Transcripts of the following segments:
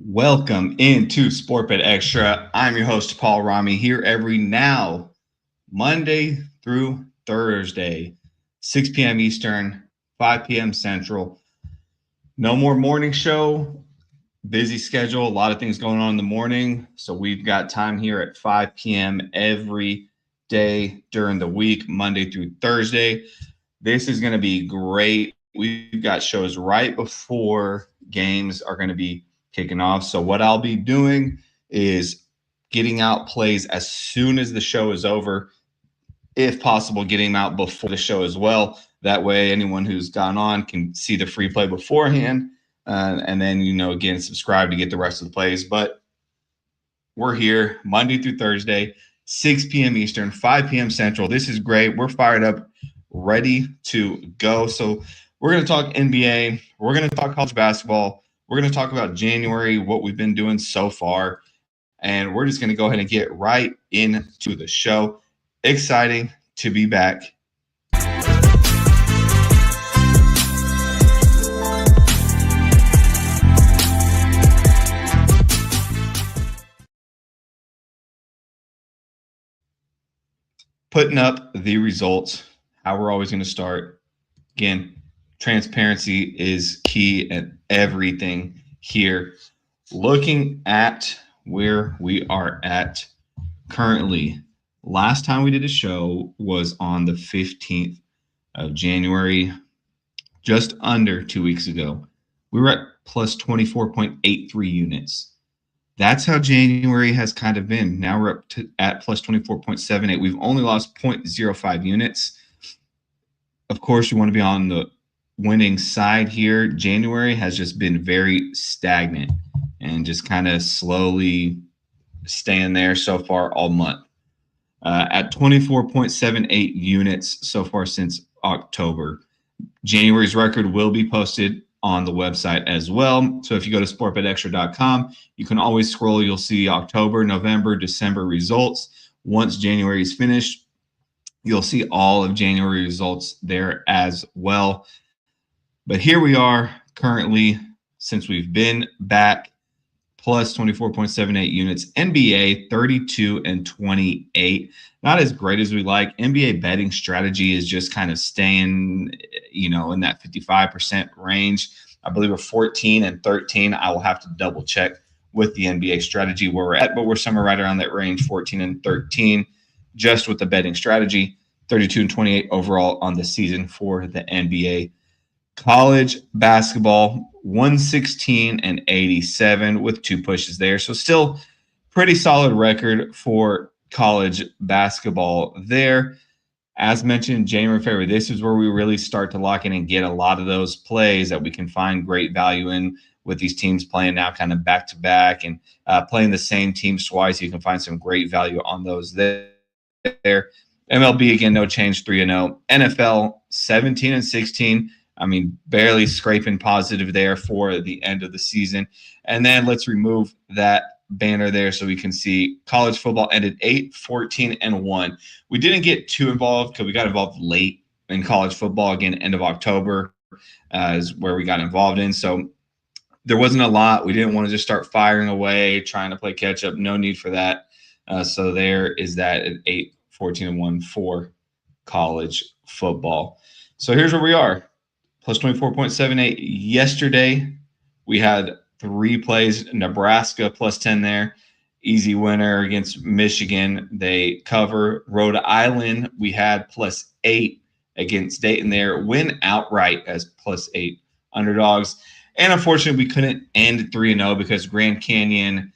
Welcome into SportBet Extra. I'm your host, Paul Rami, here every Monday through Thursday, 6 p.m. Eastern, 5 p.m. Central. No more morning show, busy schedule, a lot of things going on in the morning. So we've got time here at 5 p.m. every day during the week, Monday through Thursday. This is going to be great. We've got shows right before games are going to be kicking off. So what I'll be doing is getting out plays as soon as the show is over, if possible, getting them out before the show as well. That way, anyone who's gone on can see the free play beforehand. And then, again, subscribe to get the rest of the plays. But we're here Monday through Thursday, 6 p.m. Eastern, 5 p.m. Central. This is great. We're fired up, ready to go. So we're going to talk NBA. We're going to talk college basketball. We're going to talk about January, what we've been doing so far, and we're just going to go ahead and get right into the show. Exciting to be back. Putting up the results, how we're always going to start. Again, transparency is key at everything here. Looking at where we are at currently, last time we did a show was on the 15th of January, just under 2 weeks ago. We were at plus 24.83 units. That's how January has kind of been. Now we're up at plus 24.78. We've only lost 0.05 units. Of course, you want to be on the winning side here. January has just been very stagnant and just kind of slowly staying there so far all month. At 24.78 units so far since October. January's record will be posted on the website as well. So if you go to sportbetextra.com, you can always scroll. You'll see October, November, December results. Once January is finished, you'll see all of January results there as well. But here we are currently, since we've been back, plus 24.78 units. NBA 32-28. Not as great as we like. NBA betting strategy is just kind of staying, in that 55% range. I believe we're 14-13. I will have to double check with the NBA strategy where we're at, but we're somewhere right around that range, 14-13, just with the betting strategy. 32-28 overall on the season for the NBA. College basketball, 116-87 with 2 pushes there. So still pretty solid record for college basketball there. As mentioned, January, February, this is where we really start to lock in and get a lot of those plays that we can find great value in with these teams playing now kind of back-to-back and playing the same teams twice. You can find some great value on those there. MLB, again, no change, 3-0. NFL, 17-16. I mean, barely scraping positive there for the end of the season. And then let's remove that banner there so we can see college football ended 8-14-1. We didn't get too involved because we got involved late in college football. Again, end of October is where we got involved in. So there wasn't a lot. We didn't want to just start firing away, trying to play catch up. No need for that. So there is that at 8-14-1 for college football. So here's where we are. Plus 24.78 yesterday. We had 3 plays. Nebraska plus 10 there. Easy winner against Michigan. They cover. Rhode Island, we had plus 8 against Dayton there. Win outright as plus 8 underdogs. And unfortunately, we couldn't end 3-0 because Grand Canyon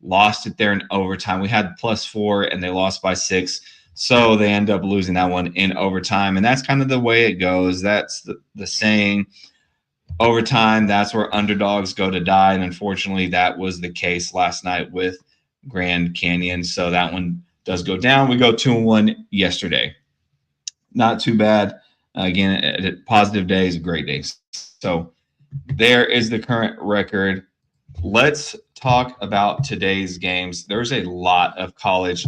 lost it there in overtime. We had plus 4 and they lost by 6. So they end up losing that one in overtime. And that's kind of the way it goes. That's the saying. Overtime, that's where underdogs go to die. And unfortunately, that was the case last night with Grand Canyon. So that one does go down. We go 2-1 yesterday. Not too bad. Again, a positive day is a great day. So there is the current record. Let's talk about today's games. There's a lot of college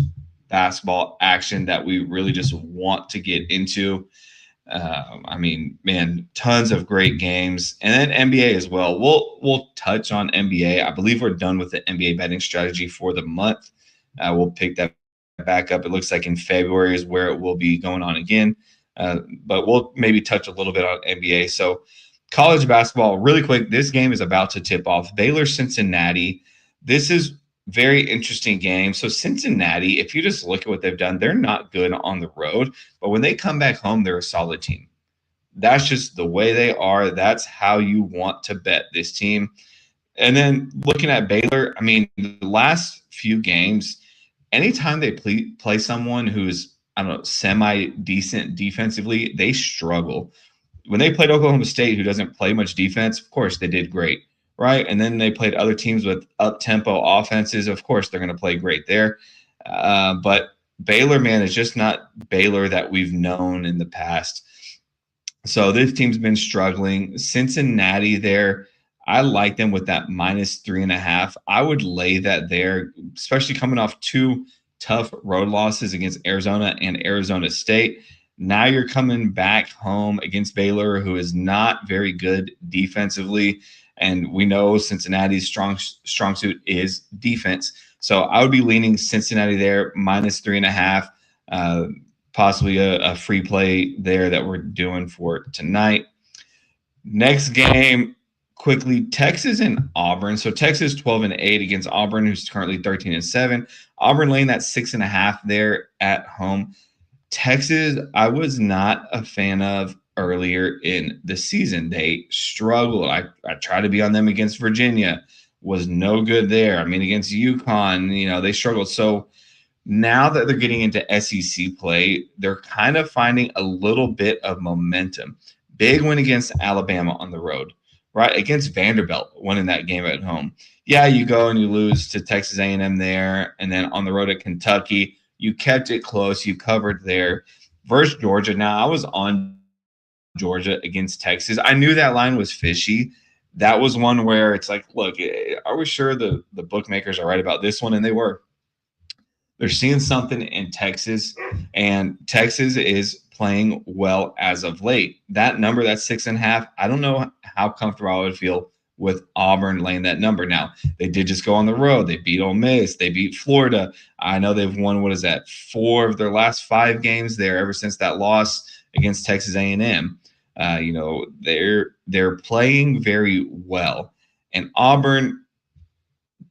basketball action that we really just want to get into. I mean, man, tons of great games, and then NBA as well. We'll touch on NBA. I believe we're done with the NBA betting strategy for the month. We'll pick that back up. It looks like in February is where it will be going on again. But we'll maybe touch a little bit on NBA. So, college basketball, really quick. This game is about to tip off. Baylor Cincinnati. This is very interesting game. So Cincinnati, if you just look at what they've done, they're not good on the road, but when they come back home, they're a solid team. That's just the way they are. That's how you want to bet this team. And then looking at Baylor, I mean, the last few games, anytime they play someone who's, I don't know, semi decent defensively, they struggle. When they played Oklahoma State, who doesn't play much defense, of course they did great, right? And then they played other teams with up tempo offenses. Of course they're going to play great there. But Baylor, man, is just not Baylor that we've known in the past. So this team's been struggling. Cincinnati, there, I like them with that -3.5. I would lay that there, especially coming off two tough road losses against Arizona and Arizona State. Now you're coming back home against Baylor, who is not very good defensively. And we know Cincinnati's strong suit is defense. So I would be leaning Cincinnati there, -3.5. Possibly a free play there that we're doing for tonight. Next game, quickly, Texas and Auburn. So Texas 12-8 against Auburn, who's currently 13-7. Auburn laying that 6.5 there at home. Texas, I was not a fan of earlier in the season. They struggled. I tried to be on them against Virginia, was no good there. I mean, against UConn, they struggled. So now that they're getting into SEC play, they're kind of finding a little bit of momentum. Big win against Alabama on the road, right? Against Vanderbilt, winning that game at home. Yeah, you go and you lose to Texas A&M there, and then on the road at Kentucky, you kept it close. You covered there. Versus Georgia. Now, I was on Georgia against Texas. I knew that line was fishy. That was one where it's like, look, are we sure the bookmakers are right about this one? And they were. They're seeing something in Texas, and Texas is playing well as of late. That number, that 6.5, I don't know how comfortable I would feel with Auburn laying that number. Now, they did just go on the road. They beat Ole Miss. They beat Florida. I know they've won, 4 of their last 5 games there ever since that loss against Texas A&M. They're playing very well. And Auburn,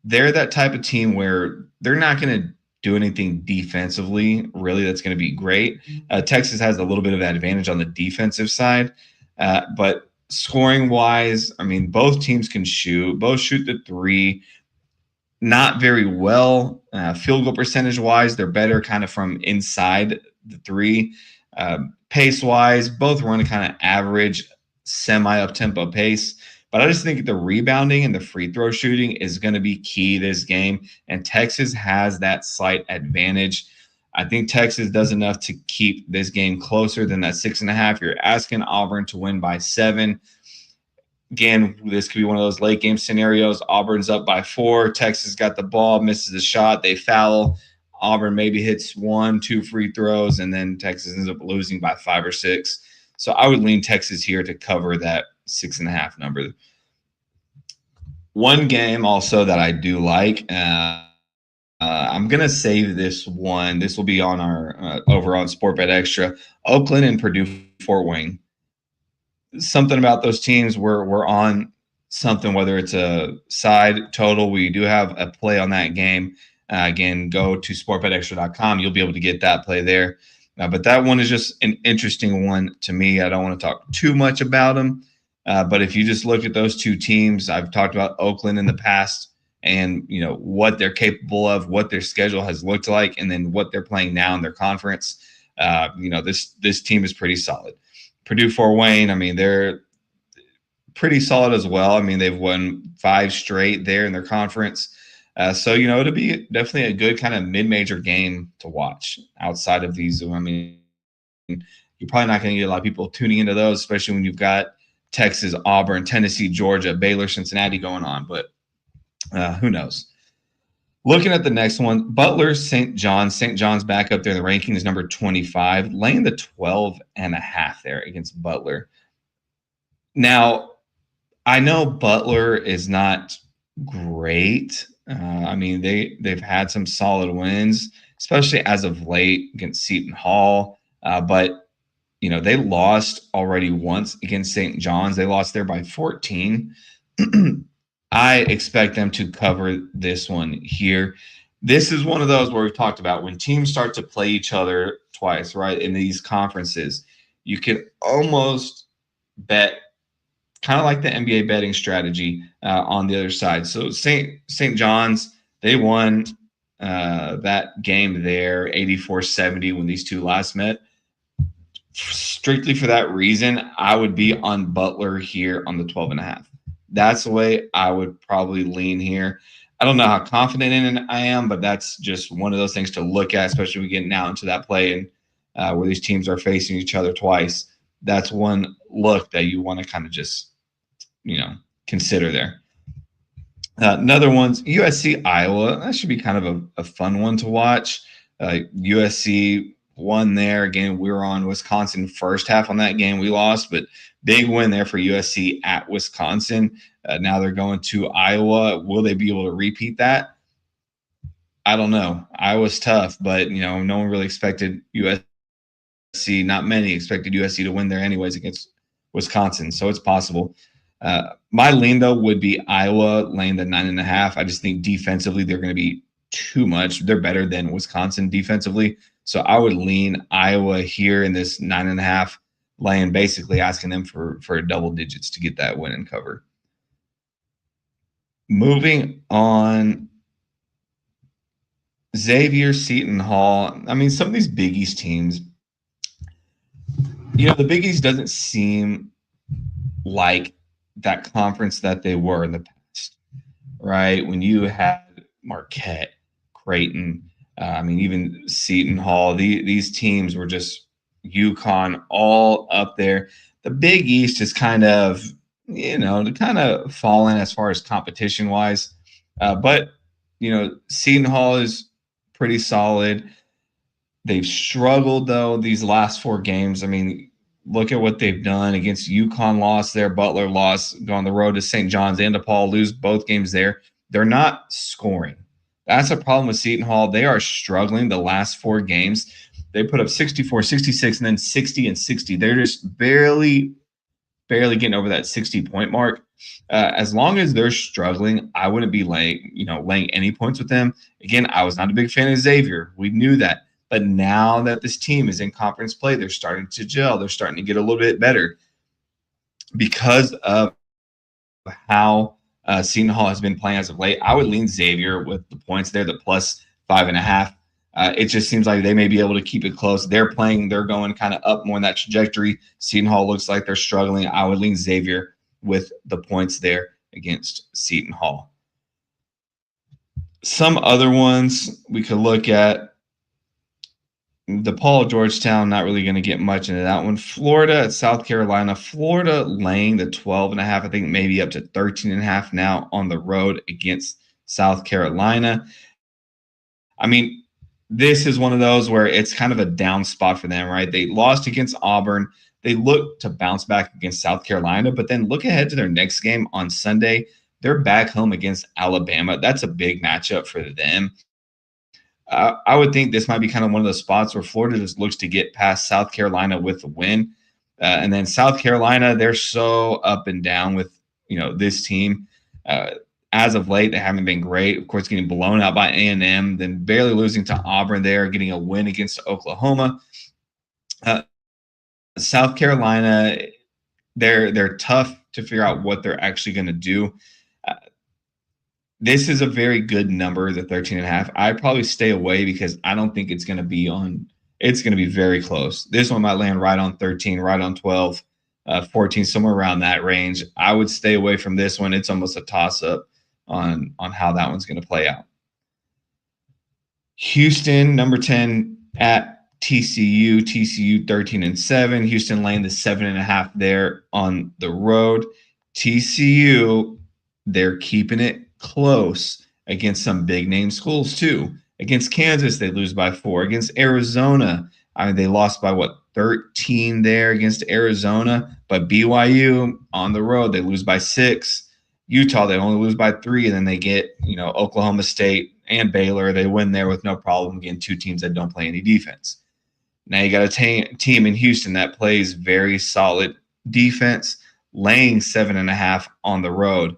they're that type of team where they're not going to do anything defensively, really, that's going to be great. Texas has a little bit of an advantage on the defensive side. But scoring-wise, I mean, both teams can shoot. Both shoot the three. Not very well. Field goal percentage-wise, they're better kind of from inside the three. Pace-wise, both run a kind of average, semi-up-tempo pace. But I just think the rebounding and the free throw shooting is going to be key this game. And Texas has that slight advantage. I think Texas does enough to keep this game closer than that 6.5. You're asking Auburn to win by 7. Again, this could be one of those late game scenarios. Auburn's up by 4. Texas got the ball, misses the shot. They foul. Auburn maybe hits 1-2 free throws, and then Texas ends up losing by 5 or 6. So I would lean Texas here to cover that 6.5 number. One game also that I do like, I'm going to save this one. This will be on our over on SportBet Extra. Oakland and Purdue Fort Wayne. Something about those teams we're on something, whether it's a side total. We do have a play on that game. Again, go to sportbetextra.com. You'll be able to get that play there. But that one is just an interesting one to me. I don't want to talk too much about them. But if you just look at those two teams, I've talked about Oakland in the past and, what they're capable of, what their schedule has looked like, and then what they're playing now in their conference. This team is pretty solid. Purdue Fort Wayne, I mean, they're pretty solid as well. I mean, they've won 5 straight there in their conference. So, it'll be definitely a good kind of mid-major game to watch outside of these. I mean, you're probably not going to get a lot of people tuning into those, especially when you've got Texas, Auburn, Tennessee, Georgia, Baylor, Cincinnati going on. But who knows? Looking at the next one, Butler, St. John's. St. John's back up there in the ranking is number 25, laying the 12.5 there against Butler. Now, I know Butler is not great. I mean, they've had some solid wins, especially as of late against Seton Hall. But they lost already once against St. John's. They lost there by 14. I expect them to cover this one here. This is one of those where we've talked about when teams start to play each other twice, right? In these conferences, you can almost bet kind of like the NBA betting strategy on the other side. So St. John's, they won that game there 84-70 when these two last met. Strictly for that reason, I would be on Butler here on the 12.5. That's the way I would probably lean here. I don't know how confident in it I am, but that's just one of those things to look at, especially when we get now into that play and where these teams are facing each other twice. That's one look that you want to kind of just consider there. Another one's USC Iowa. That should be kind of a fun one to watch. USC won there. Again, we were on Wisconsin first half on that game. We lost, but big win there for USC at Wisconsin. Now they're going to Iowa. Will they be able to repeat that? I don't know. Iowa's tough, but no one really expected USC. Not many expected USC to win there anyways against Wisconsin, so it's possible. My lean though would be Iowa laying the 9.5. I just think defensively they're going to be too much. They're better than Wisconsin defensively, so I would lean Iowa here in this 9.5 laying, basically asking them for double digits to get that win and cover. Moving on, Xavier, Seton Hall. I mean, some of these Big East teams, the Big East doesn't seem like that conference that they were in the past, right? When you had Marquette, Creighton, even Seton Hall, these teams were just UConn all up there. The Big East is kind of, fallen as far as competition wise. But Seton Hall is pretty solid. They've struggled though these last 4 games. I mean, look at what they've done against UConn, lost there, Butler lost, go on the road to St. John's and DePaul, lose both games there. They're not scoring. That's a problem with Seton Hall. They are struggling the last 4 games. They put up 64, 66, and then 60 and 60. They're just barely getting over that 60-point mark. As long as they're struggling, I wouldn't be laying any points with them. Again, I was not a big fan of Xavier. We knew that. But now that this team is in conference play, they're starting to gel. They're starting to get a little bit better because of how Seton Hall has been playing as of late. I would lean Xavier with the points there, the plus 5.5. It just seems like they may be able to keep it close. They're going kind of up more in that trajectory. Seton Hall looks like they're struggling. I would lean Xavier with the points there against Seton Hall. Some other ones we could look at. DePaul, Georgetown, not really going to get much into that one. Florida at South Carolina. Florida laying the 12.5, I think maybe up to 13.5 now on the road against South Carolina. I mean, this is one of those where it's kind of a down spot for them, right? They lost against Auburn. They look to bounce back against South Carolina, but then look ahead to their next game on Sunday. They're back home against Alabama. That's a big matchup for them. I would think this might be kind of one of those spots where Florida just looks to get past South Carolina with a win. And then South Carolina, they're so up and down with, this team. As of late, they haven't been great. Of course, getting blown out by A&M, then barely losing to Auburn there, getting a win against Oklahoma. South Carolina, they're tough to figure out what they're actually going to do. This is a very good number, the 13.5. I'd probably stay away because I don't think it's going to be on. It's going to be very close. This one might land right on 13, right on 12, 14, somewhere around that range. I would stay away from this one. It's almost a toss-up on how that one's going to play out. Houston, number 10 at TCU. TCU 13-7. Houston laying the 7.5 there on the road. TCU, they're keeping it close against some big name schools too. Against Kansas, they lose by 4. Against Arizona, I mean, they lost by 13 there against Arizona. But BYU on the road, they lose by 6. Utah, they only lose by 3, and then they get, Oklahoma State and Baylor. They win there with no problem, again, 2 teams that don't play any defense. Now you got a team in Houston that plays very solid defense, laying 7.5 on the road.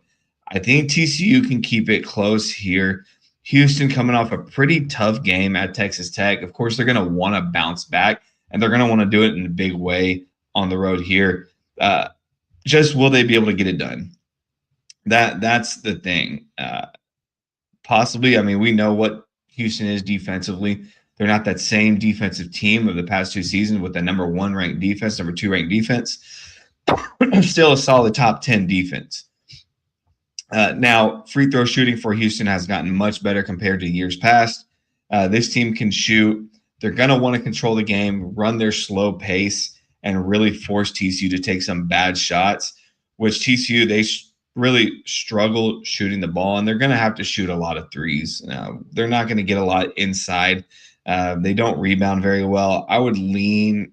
I think TCU can keep it close here. Houston coming off a pretty tough game at Texas Tech. Of course, they're going to want to bounce back, and they're going to want to do it in a big way on the road here. Just will they be able to get it done? That's the thing. Possibly, I mean, we know what Houston is defensively. They're not that same defensive team of the past 2 seasons with the number 1 ranked defense, number 2 ranked defense. Still a solid top 10 defense. Now, free throw shooting for Houston has gotten much better compared to years past. This team can shoot. They're going to want to control the game, run their slow pace, and really force TCU to take some bad shots, which TCU, they really struggle shooting the ball, and they're going to have to shoot a lot of threes. They're not going to get a lot inside. They don't rebound very well. I would lean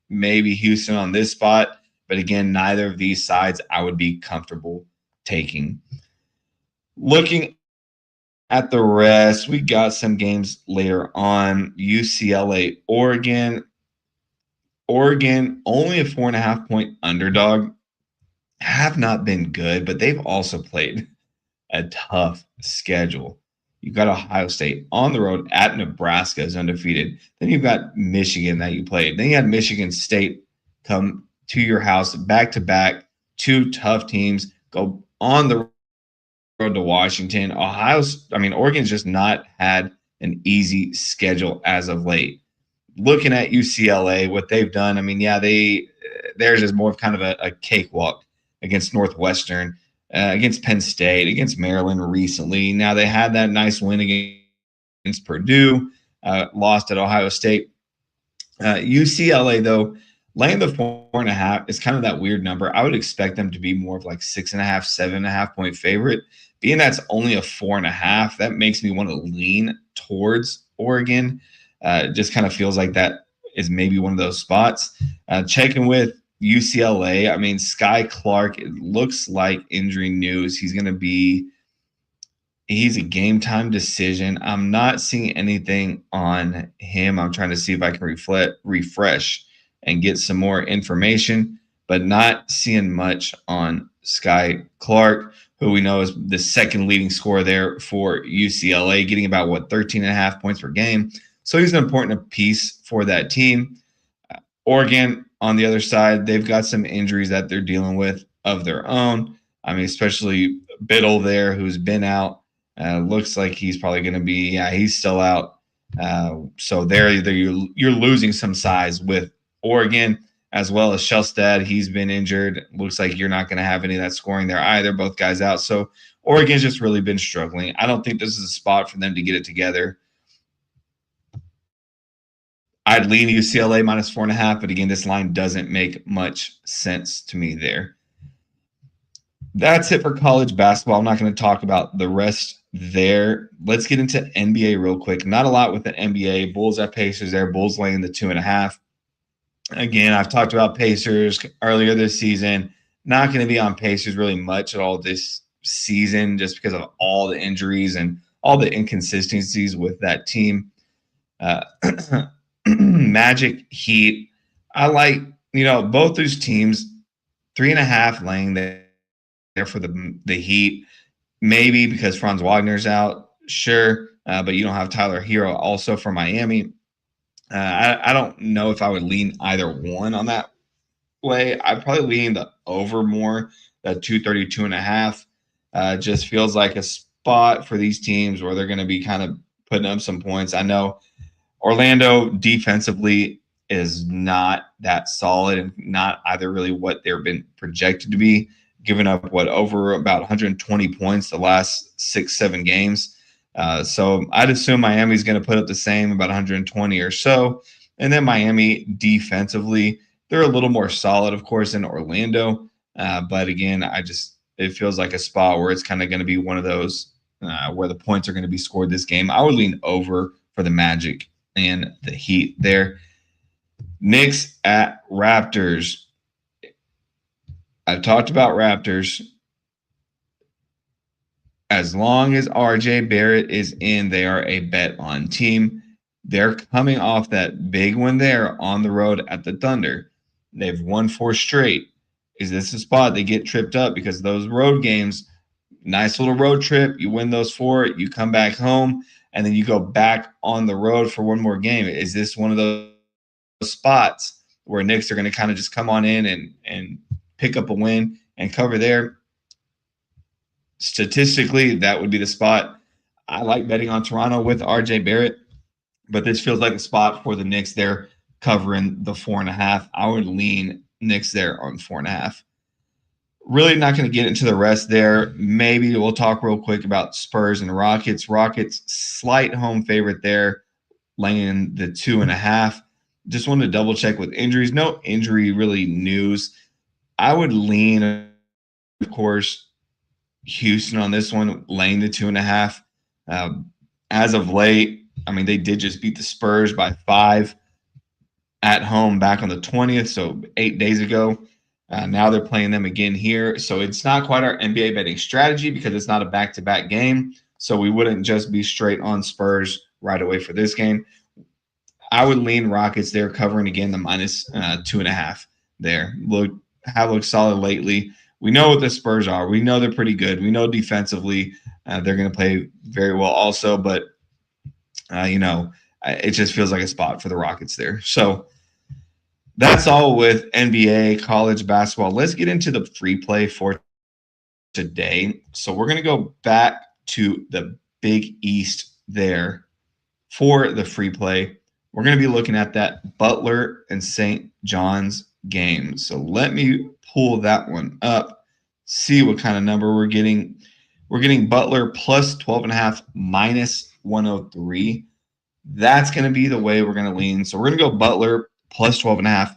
maybe Houston on this spot, but again, neither of these sides I would be comfortable taking. Looking at the rest, we got some games later on. UCLA, Oregon. Oregon, only a 4.5 point underdog. Have not been good, but they've also played a tough schedule. You've got Ohio State on the road at Nebraska is undefeated. Then you've got Michigan that you played. Then you had Michigan State come to your house back-to-back, 2 tough teams, go on the road to Washington. Oregon's just not had an easy schedule as of late. Looking at UCLA, what they've done, theirs is more of kind of a cakewalk against Northwestern, against Penn State, against Maryland recently. Now they had that nice win against Purdue, lost at Ohio State. UCLA, though, laying the 4.5 is kind of that weird number. I would expect them to be more of like 6.5, 7.5 point favorite. Being that's only a 4.5, that makes me want to lean towards Oregon. Just kind of feels like that is maybe one of those spots. Checking with UCLA, Sky Clark, it looks like injury news. He's a game time decision. I'm not seeing anything on him. I'm trying to see if I can refresh and get some more information, but not seeing much on Sky Clark, who we know is the second leading scorer there for UCLA, getting about 13.5 points per game. So he's an important piece for that team. Oregon, on the other side, they've got some injuries that they're dealing with of their own. Especially Biddle there, who's been out. Looks like he's probably going to be, he's still out. So there, you're losing some size with Oregon, as well as Shelstad. He's been injured. Looks like you're not going to have any of that scoring there either. Both guys out. So Oregon's just really been struggling. I don't think this is a spot for them to get it together. I'd lean UCLA minus 4.5, but again, this line doesn't make much sense to me there. That's it for college basketball. I'm not going to talk about the rest there. Let's get into NBA real quick. Not a lot with the NBA. Bulls at Pacers there. Bulls laying the 2.5. Again, I've talked about Pacers earlier this season. Not going to be on Pacers really much at all this season just because of all the injuries and all the inconsistencies with that team. Magic, Heat. I like, both those teams. 3.5 laying there for the Heat. Maybe because Franz Wagner's out. Sure. But you don't have Tyler Hero also for Miami. I don't know if I would lean either one on that way. I'd probably lean the over more, that 232.5. Just feels like a spot for these teams where they're going to be kind of putting up some points. I know Orlando defensively is not that solid and not either really what they've been projected to be, giving up over about 120 points the last 6-7 games. So I'd assume Miami's going to put up the same, about 120 or so. And then Miami defensively, they're a little more solid, of course, than Orlando. But again, it feels like a spot where it's kind of going to be one of those where the points are going to be scored this game. I would lean over for the Magic and the Heat there. Knicks at Raptors. I've talked about Raptors. As long as RJ Barrett is in, they are a bet on team. They're coming off that big one there on the road at the Thunder. They've won 4 straight. Is this a spot they get tripped up? Because those road games, nice little road trip, you win those 4, you come back home, and then you go back on the road for one more game. Is this one of those spots where Knicks are going to kind of just come on in and pick up a win and cover there? Statistically, that would be the spot. I like betting on Toronto with RJ Barrett, but this feels like a spot for the Knicks. They're covering the 4.5. I would lean Knicks there on 4.5. Really not going to get into the rest there. Maybe we'll talk real quick about Spurs and Rockets. Rockets, slight home favorite there, laying the 2.5. Just wanted to double check with injuries. No injury really news. I would lean, of course, Houston on this one, laying the 2.5. As of late, I mean, they did just beat the Spurs by 5 at home back on the 20th, so 8 days ago. Now they're playing them again here. So it's not quite our NBA betting strategy because it's not a back-to-back game. So we wouldn't just be straight on Spurs right away for this game. I would lean Rockets there, covering again the minus 2.5 there. Have looked solid lately. We know what the Spurs are. We know they're pretty good. We know defensively they're going to play very well also, but, it just feels like a spot for the Rockets there. So that's all with NBA college basketball. Let's get into the free play for today. So we're going to go back to the Big East there for the free play. We're going to be looking at that Butler and St. John's game. So let me pull that one up, see what kind of number we're getting. We're getting Butler plus 12.5 minus 103. That's going to be the way we're going to lean. So we're going to go Butler plus 12.5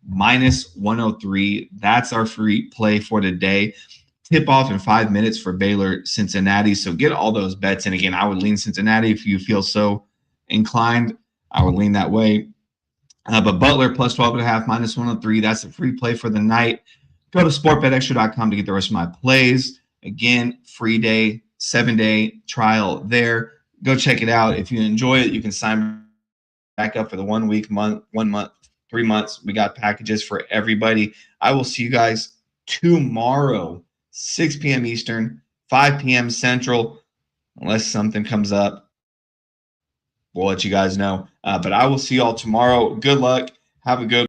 minus 103. That's our free play for today. Tip off in 5 minutes for Baylor, Cincinnati. So get all those bets in. Again, I would lean Cincinnati if you feel so inclined. I would lean that way. But Butler plus 12.5 minus 103. That's a free play for the night. Go to sportbetextra.com to get the rest of my plays. Again, free day, 7-day trial there. Go check it out. If you enjoy it, you can sign back up for the 1 week, 1 month, 3 months. We got packages for everybody. I will see you guys tomorrow, 6 p.m. Eastern, 5 p.m. Central, unless something comes up. We'll let you guys know. But I will see you all tomorrow. Good luck. Have a good